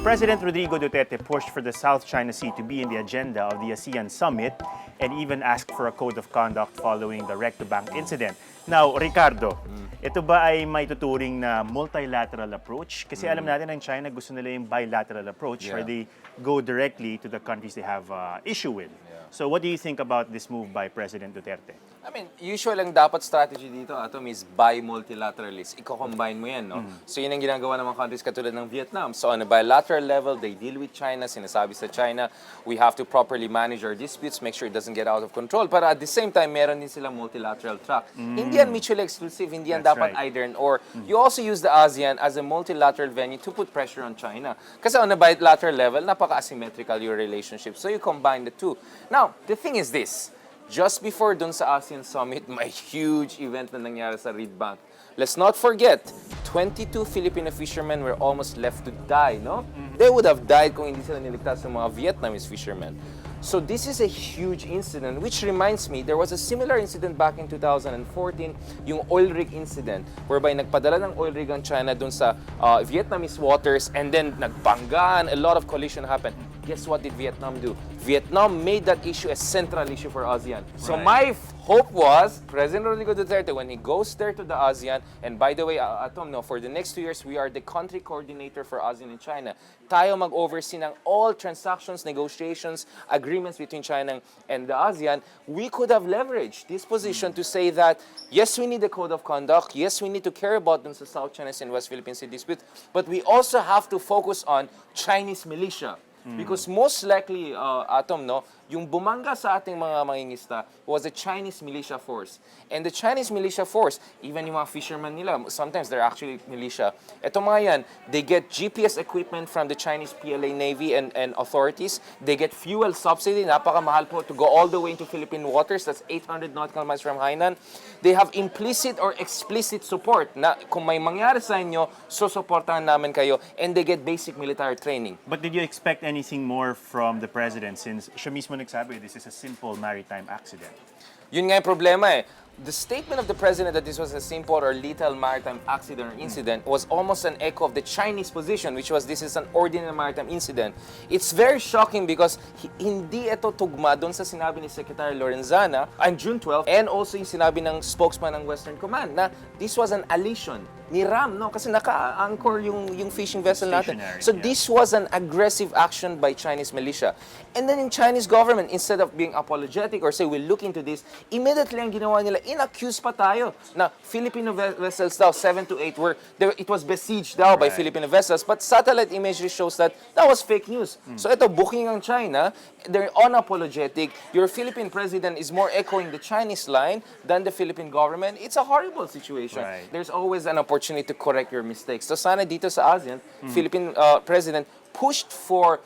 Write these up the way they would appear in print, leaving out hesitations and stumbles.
President Rodrigo Duterte pushed for the South China Sea to be in the agenda of the ASEAN Summit and even asked for a code of conduct following the Recto Bank incident. Now, Ricardo, ito ba ay may tuturing na multilateral approach? Kasi alam natin ang China gusto nila yung bilateral approach where they go directly to the countries they have issue with. So what do you think about this move by President Duterte? I mean, usual lang dapat strategy dito, Atom, is bi-multilateralist. Iko-combine mo yan, no? So yun ang ginagawa ng mga countries katulad ng Vietnam. So on a bilateral level, they deal with China, sinasabi sa China, we have to properly manage our disputes, make sure it doesn't get out of control. But at the same time, meron din silang multilateral track. Hindi yan mutually exclusive, hindi yan dapat either and or. You also use the ASEAN as a multilateral venue to put pressure on China. Kasi on a bilateral level, napaka-asymmetrical your relationship. So you combine the two. Now, the thing is this. Just before dun sa ASEAN Summit, may huge event na nangyari sa Recto Bank. Let's not forget, 22 Filipino fishermen were almost left to die, no? They would have died kung hindi sila niligtas ng mga Vietnamese fishermen. So this is a huge incident, which reminds me, there was a similar incident back in 2014, yung oil rig incident, whereby nagpadala ng oil rig ang China dun sa Vietnamese waters, and then nagbanggaan, a lot of collision happened. Guess what did Vietnam do? Vietnam made that issue a central issue for ASEAN. So my hope was, President Rodrigo Duterte, when he goes there to the ASEAN, and by the way, Atom, no, for the next 2 years, we are the country coordinator for ASEAN and China. Tayo mag-oversee ng all transactions, negotiations, agreements between China and the ASEAN. We could have leveraged this position to say that, yes, we need a code of conduct, yes, we need to care about the South China Sea and West Philippine Sea dispute, but we also have to focus on Chinese militia. Because most likely, Atom, no, yung bumangga sa ating mga mangingista was the Chinese militia force. And the Chinese militia force, even yung mga fishermen nila, sometimes they're actually militia. Ito mga yan, they get GPS equipment from the Chinese PLA Navy and authorities. They get fuel subsidy, napakamahal po, to go all the way into Philippine waters. That's 800 nautical miles from Hainan. They have implicit or explicit support na kung may mangyari sa inyo, susuportahan namin kayo. And they get basic military training. But did you expect anything more from the president since siya mismo nagsabi this is a simple maritime accident? Yun nga yung problema eh. The statement of the president that this was a simple or lethal maritime accident or incident was almost an echo of the Chinese position, which was this is an ordinary maritime incident. It's very shocking because hindi ito tugma doon sa sinabi ni Secretary Lorenzana on June 12 and also yung sinabi ng spokesman ng Western Command na this was an allision ni Ram, no? Kasi naka-anchor yung fishing vessel natin. So this was an aggressive action by Chinese militia. And then in Chinese government, instead of being apologetic or say we'll look into this, immediately ang ginawa nila, in-accuse pa tayo na Filipino vessels daw, 7 to 8 it was besieged daw by Filipino vessels, but satellite imagery shows that was fake news. So ito, booking ang China, they're unapologetic. Your Philippine president is more echoing the Chinese line than the Philippine government. It's a horrible situation. There's always an opportunity to correct your mistakes. So sana dito sa ASEAN, Philippine president pushed for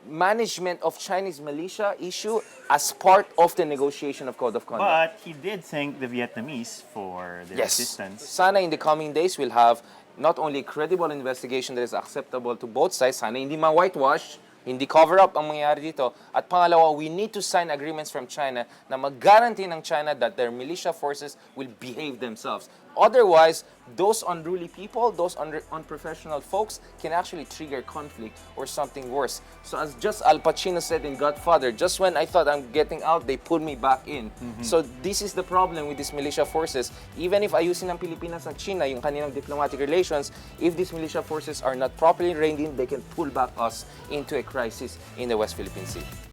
management of Chinese militia issue as part of the negotiation of Code of Conduct. But he did thank the Vietnamese for their assistance. Sana in the coming days we'll have not only credible investigation that is acceptable to both sides, sana hindi ma-whitewash, hindi cover-up ang mangyayari dito. At pangalawa, we need to sign agreements from China na mag-guarantee ng China that their militia forces will behave themselves. Otherwise, those unruly people, those unprofessional folks can actually trigger conflict or something worse. So as just Al Pacino said in Godfather, just when I thought I'm getting out, they pulled me back in. So this is the problem with these militia forces. Even if ayusin ng Pilipinas at China yung kanilang diplomatic relations, if these militia forces are not properly reined in, they can pull back us into a crisis in the West Philippine Sea.